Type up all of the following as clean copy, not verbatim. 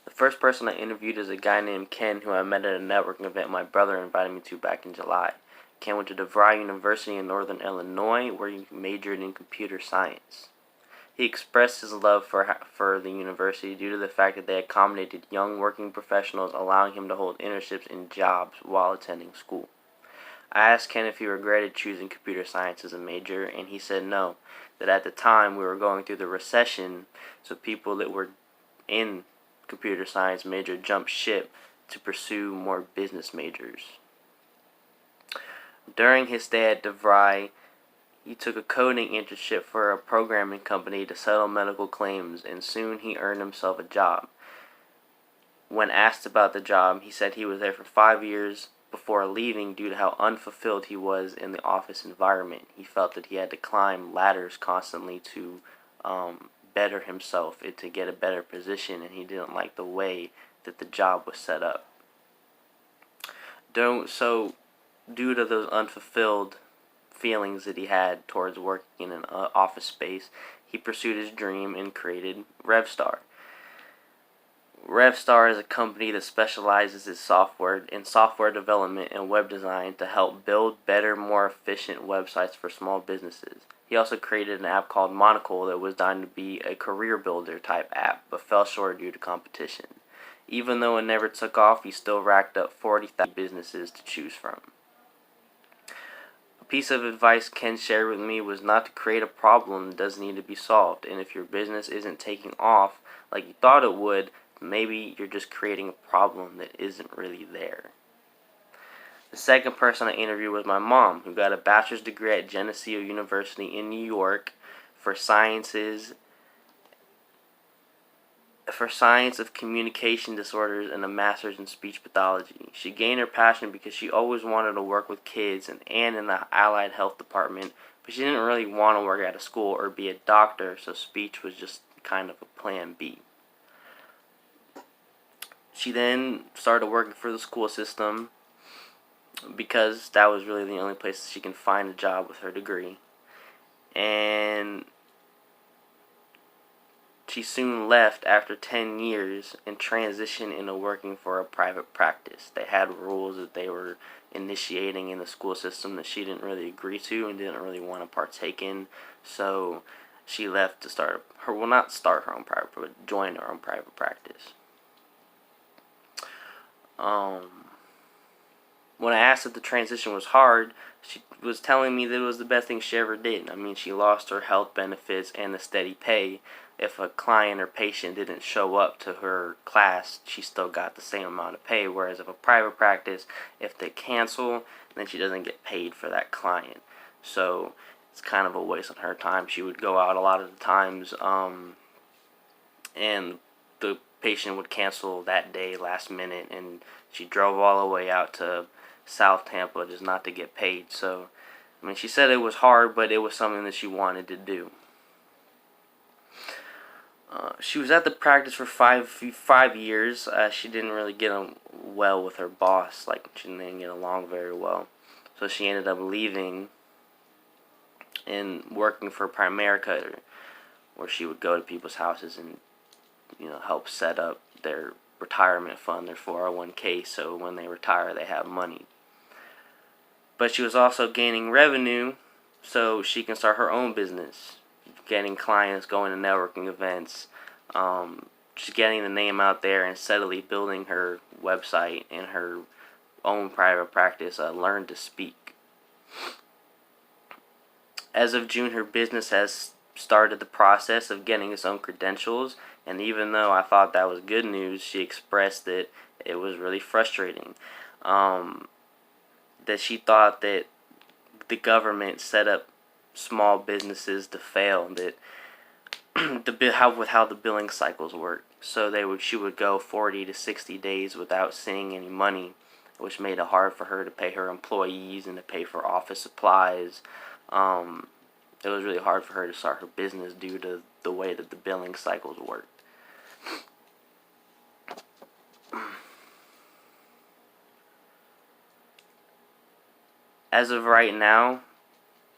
The first person I interviewed is a guy named Ken who I met at a networking event my brother invited me to back in July. Ken went to DeVry University in Northern Illinois where he majored in computer science. He expressed his love for the university due to the fact that they accommodated young working professionals, allowing him to hold internships in jobs while attending school. I asked Ken if he regretted choosing computer science as a major, and he said no, that at the time we were going through the recession, so people that were in computer science major jumped ship to pursue more business majors. During his stay at DeVry, he took a coding internship for a programming company to settle medical claims, and soon he earned himself a job. When asked about the job, he said he was there for 5 years before leaving due to how unfulfilled he was in the office environment. He felt that he had to climb ladders constantly to better himself, to get a better position, and he didn't like the way that the job was set up. So, due to those unfulfilled feelings that he had towards working in an office space, he pursued his dream and created RevStar. RevStar is a company that specializes in software development and web design to help build better, more efficient websites for small businesses. He also created an app called Monocle that was designed to be a career builder type app, but fell short due to competition. Even though it never took off, he still racked up 40,000 businesses to choose from. A piece of advice Ken shared with me was not to create a problem that doesn't need to be solved, and if your business isn't taking off like you thought it would, maybe you're just creating a problem that isn't really there. The second person I interviewed was my mom, who got a bachelor's degree at Geneseo University in New York for science of communication disorders and a master's in speech pathology. She gained her passion because she always wanted to work with kids and in the allied health department, but she didn't really want to work at a school or be a doctor, so speech was just kind of a plan B. She then started working for the school system because that was really the only place she can find a job with her degree. And she soon left after 10 years and transitioned into working for a private practice. They had rules that they were initiating in the school system that she didn't really agree to and didn't really want to partake in. So she left to join her own private practice. When I asked if the transition was hard, she was telling me that it was the best thing she ever did. I mean, she lost her health benefits and the steady pay. If a client or patient didn't show up to her class, she still got the same amount of pay. Whereas if a private practice, if they cancel, then she doesn't get paid for that client. So it's kind of a waste of her time. She would go out a lot of the times, and the patient would cancel that day last minute, and she drove all the way out to South Tampa just not to get paid. So, I mean, she said it was hard, but it was something that she wanted to do. She was at the practice for five years. She didn't really get on well with her boss. Like, she didn't get along very well. So she ended up leaving and working for Primerica, where she would go to people's houses and, help set up their retirement fund, their 401k, so when they retire they have money. But she was also gaining revenue so she can start her own business, getting clients, going to networking events, just getting the name out there and steadily building her website and her own private practice, Learn to Speak. As of June, her business has started the process of getting its own credentials, and even though I thought that was good news, she expressed that it was really frustrating. That she thought that the government set up small businesses to fail, that how the billing cycles work. So she would go 40 to 60 days without seeing any money, which made it hard for her to pay her employees and to pay for office supplies. It was really hard for her to start her business due to the way that the billing cycles worked. As of right now,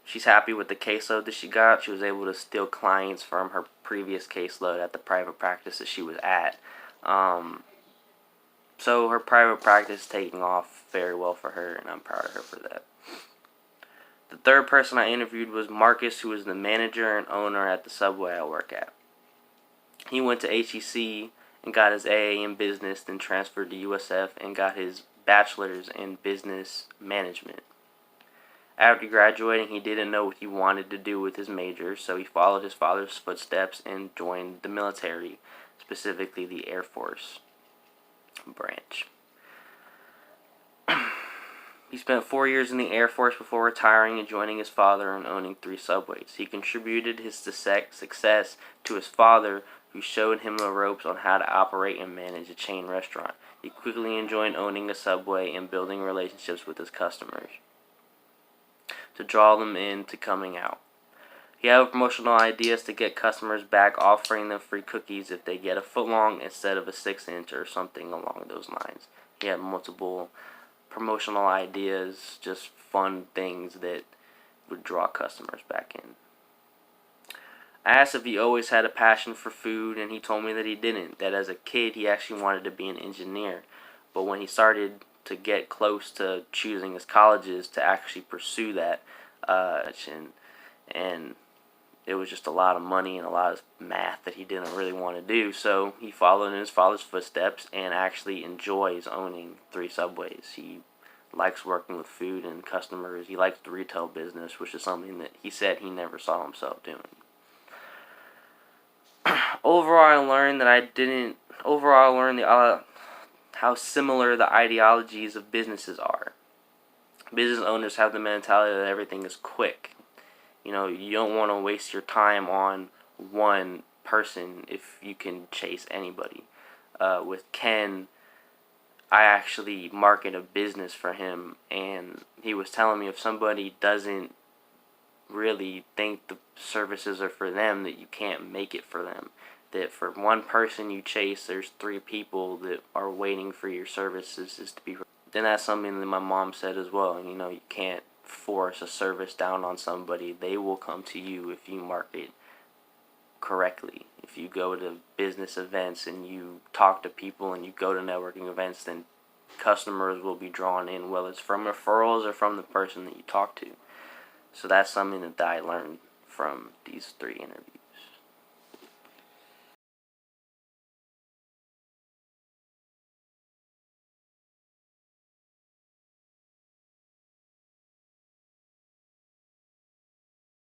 she's happy with the caseload that she got. She was able to steal clients from her previous caseload at the private practice that she was at. So her private practice is taking off very well for her, and I'm proud of her for that. The third person I interviewed was Marcus, who is the manager and owner at the Subway I work at. He went to HEC and got his AA in business, then transferred to USF and got his bachelor's in business management. After graduating, he didn't know what he wanted to do with his major, so he followed his father's footsteps and joined the military, specifically the Air Force branch. He spent 4 years in the Air Force before retiring and joining his father and owning 3 Subways. He contributed his success to his father, who showed him the ropes on how to operate and manage a chain restaurant. He quickly enjoyed owning a Subway and building relationships with his customers to draw them into coming out. He had promotional ideas to get customers back, offering them free cookies if they get a foot long instead of a 6-inch or something along those lines. He had multiple promotional ideas, just fun things that would draw customers back in. I asked if he always had a passion for food, and he told me that he didn't. That as a kid, he actually wanted to be an engineer. But when he started to get close to choosing his colleges to actually pursue that, and it was just a lot of money and a lot of math that he didn't really want to do. So he followed in his father's footsteps and actually enjoys owning 3 Subways. He likes working with food and customers. He likes the retail business, which is something that he said he never saw himself doing. Overall, I learned how similar the ideologies of businesses are. Business owners have the mentality that everything is quick. You know, you don't want to waste your time on one person if you can chase anybody. With Ken, I actually market a business for him, and he was telling me if somebody doesn't really think the services are for them, that you can't make it for them. That for one person you chase, there's 3 people that are waiting for your services to be. Then that's something that my mom said as well. You know, you can't force a service down on somebody. They will come to you if you market correctly. If you go to business events and you talk to people and you go to networking events, then customers will be drawn in, whether it's from referrals or from the person that you talk to. So that's something that I learned from these 3 interviews.